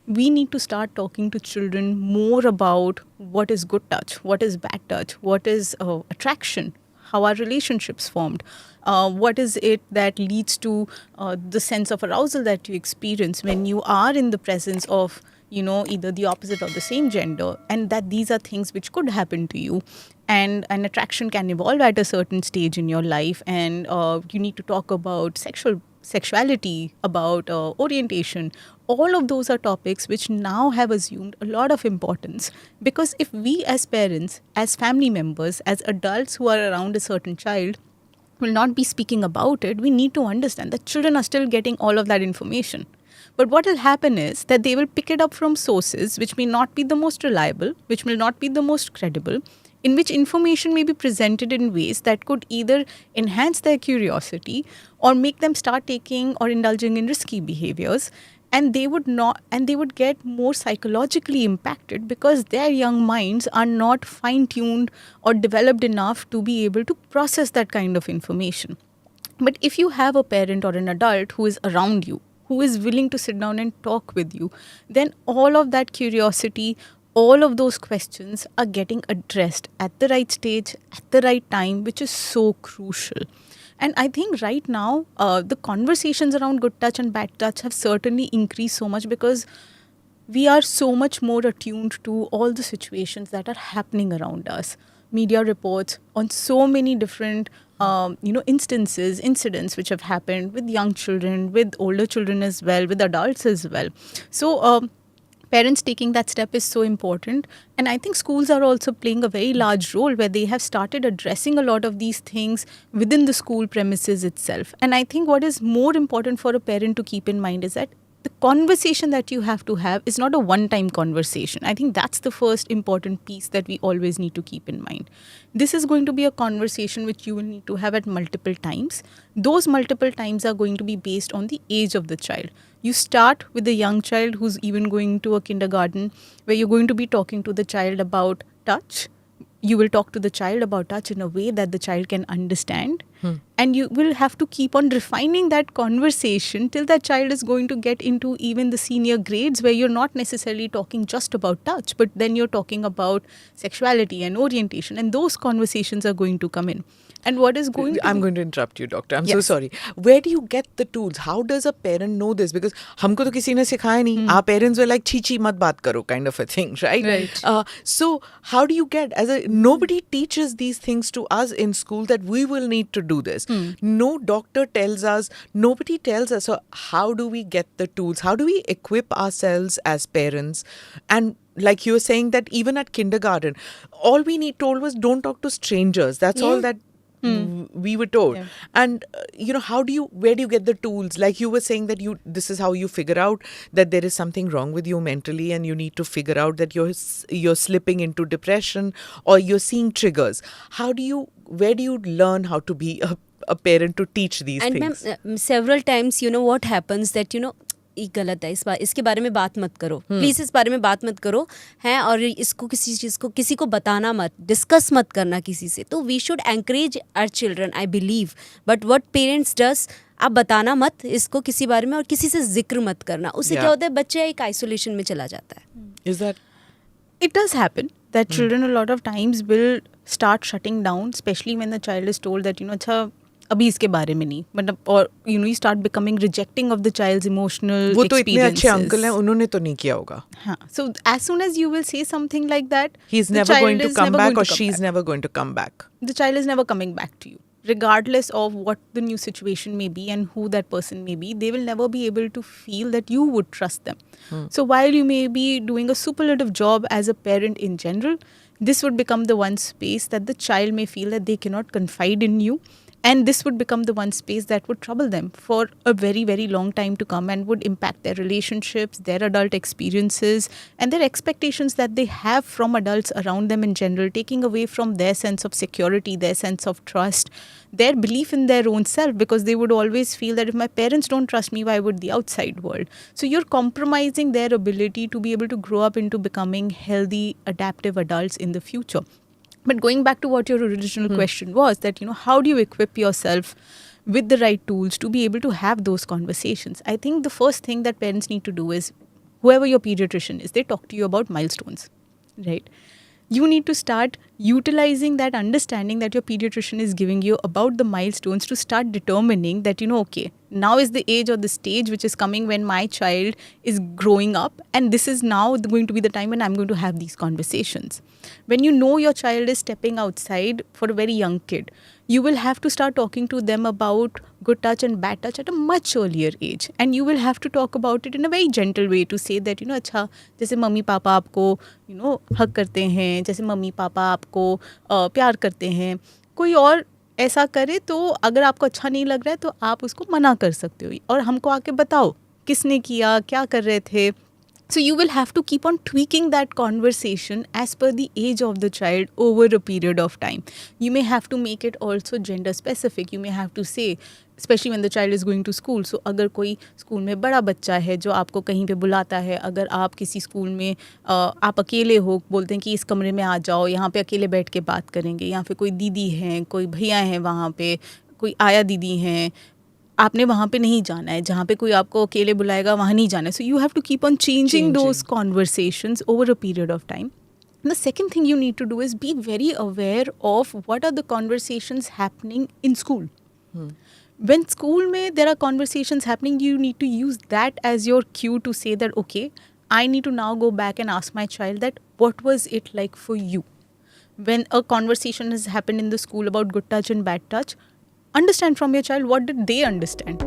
we need to start talking to children more about what is good touch, what is bad touch, what is attraction, how are relationships formed, what is it that leads to the sense of arousal that you experience when you are in the presence of, either the opposite or the same gender, and that these are things which could happen to you. And an attraction can evolve at a certain stage in your life, and you need to talk about sexuality, about orientation. All of those are topics which now have assumed a lot of importance, because if we as parents, as family members, as adults who are around a certain child will not be speaking about it, we need to understand that children are still getting all of that information. But what will happen is that they will pick it up from sources which may not be the most reliable, which will not be the most credible, in which information may be presented in ways that could either enhance their curiosity or make them start taking or indulging in risky behaviors. And they would get more psychologically impacted because their young minds are not fine tuned or developed enough to be able to process that kind of information. But if you have a parent or an adult who is around you, who is willing to sit down and talk with you, then all of that curiosity, all of those questions are getting addressed at the right stage, at the right time, which is so crucial. And I think right now, the conversations around good touch and bad touch have certainly increased so much because we are so much more attuned to all the situations that are happening around us. Media reports on so many different, incidents which have happened with young children, with older children as well, with adults as well. So, parents taking that step is so important. And I think schools are also playing a very large role where they have started addressing a lot of these things within the school premises itself. And I think what is more important for a parent to keep in mind is that the conversation that you have to have is not a one-time conversation. I think that's the first important piece that we always need to keep in mind. This is going to be a conversation which you will need to have at multiple times. Those multiple times are going to be based on the age of the child. You start with a young child who's even going to a kindergarten, where you're going to be talking to the child about touch. You will talk to the child about touch in a way that the child can understand. And you will have to keep on refining that conversation till that child is going to get into even the senior grades, where you're not necessarily talking just about touch, but then you're talking about sexuality and orientation. And those conversations are going to come in. And what is going to I'm going to interrupt you, doctor. I'm so sorry. Where do you get the tools? How does a parent know this? Because हमको तो किसी ने सिखाया नहीं. Our parents were like, "Chi mat baat karo," kind of a thing, right? Right. So how do you get, nobody teaches these things to us in school that we will need to do this. No doctor tells us, nobody tells us. So how do we get the tools? How do we equip ourselves as parents? And like you were saying that even at kindergarten, all we need told was don't talk to strangers. That's all that we were told. Yeah. And where do you get the tools? Like you were saying that this is how you figure out that there is something wrong with you mentally, and you need to figure out that you're slipping into depression or you're seeing triggers. Where do you learn how to be a parent to teach these things? And ma'am, several times, what happens that, ये गलत है, इसके बारे में बात मत करो, please इस बारे में बात मत करो हैं, और इसको किसी को बताना मत, डिस्कस मत करना किसी से. तो we should encourage our children, I believe. But what parents does, आप बताना मत इसको किसी बारे में और किसी से जिक्र मत करना. उससे क्या होता है, बच्चा एक आइसोलेशन में चला जाता है. Is that? It does happen that children a lot of times will start shutting down, especially when the child is told that, अच्छा अभी इसके बारे में नहीं, मतलब, और you start becoming rejecting of the child's emotional experiences. वो तो इतने अच्छे अंकल हैं, उन्होंने तो नहीं किया होगा. हाँ. So as soon as you will say something like that, he's never going to come back, or she's never going to come back. The child is never coming back to you. Regardless of what the new situation may be and who that person may be, they will never be able to feel that you would trust them. So while you may be doing a superlative job as a parent in general, this would become the one space that the child may feel that they cannot confide in you. And this would become the one space that would trouble them for a very, very long time to come, and would impact their relationships, their adult experiences, and their expectations that they have from adults around them in general, taking away from their sense of security, their sense of trust, their belief in their own self, because they would always feel that if my parents don't trust me, why would the outside world? So you're compromising their ability to be able to grow up into becoming healthy, adaptive adults in the future. But going back to what your original question was, that, how do you equip yourself with the right tools to be able to have those conversations? I think the first thing that parents need to do is, whoever your pediatrician is, they talk to you about milestones, right? You need to start utilizing that understanding that your pediatrician is giving you about the milestones to start determining that, okay, now is the age or the stage which is coming when my child is growing up, and this is now going to be the time when I'm going to have these conversations. When you know your child is stepping outside for a very young kid, you will have to start talking to them about good touch and bad touch at a much earlier age, and you will have to talk about it in a very gentle way to say that, अच्छा, जैसे mummy papa आपको हक करते हैं, जैसे mummy papa आपको प्यार करते हैं, कोई और ऐसा करे तो अगर आपको अच्छा नहीं लग रहा है तो आप उसको मना कर सकते हो, और हमको आके बताओ किसने किया, क्या कर रहे थे. So you will have to keep on tweaking that conversation as per the age of the child over a period of time. You may have to make it also gender specific. You may have to say, especially when the child is going to school. So अगर कोई school में बड़ा बच्चा है जो आपको कहीं पे बुलाता है, अगर आप किसी स्कूल में आप अकेले हो, बोलते हैं कि इस कमरे में आ जाओ, यहाँ पे अकेले बैठ के बात करेंगे, यहाँ पे कोई दीदी हैं, कोई भैया हैं, वहाँ पे कोई आया दीदी हैं, आपने वहाँ पे नहीं जाना है, जहाँ पे कोई आपको अकेले बुलाएगा वहाँ नहीं जाना है. So you have to keep on changing those conversations over a period of time. The second thing you need to do is be very aware of what are the conversations happening in school. When school mein there are conversations happening, you need to use that as your cue to say that, okay, I need to now go back and ask my child that what was it like for you. When a conversation has happened in the school about good touch and bad touch, understand from your child what did they understand.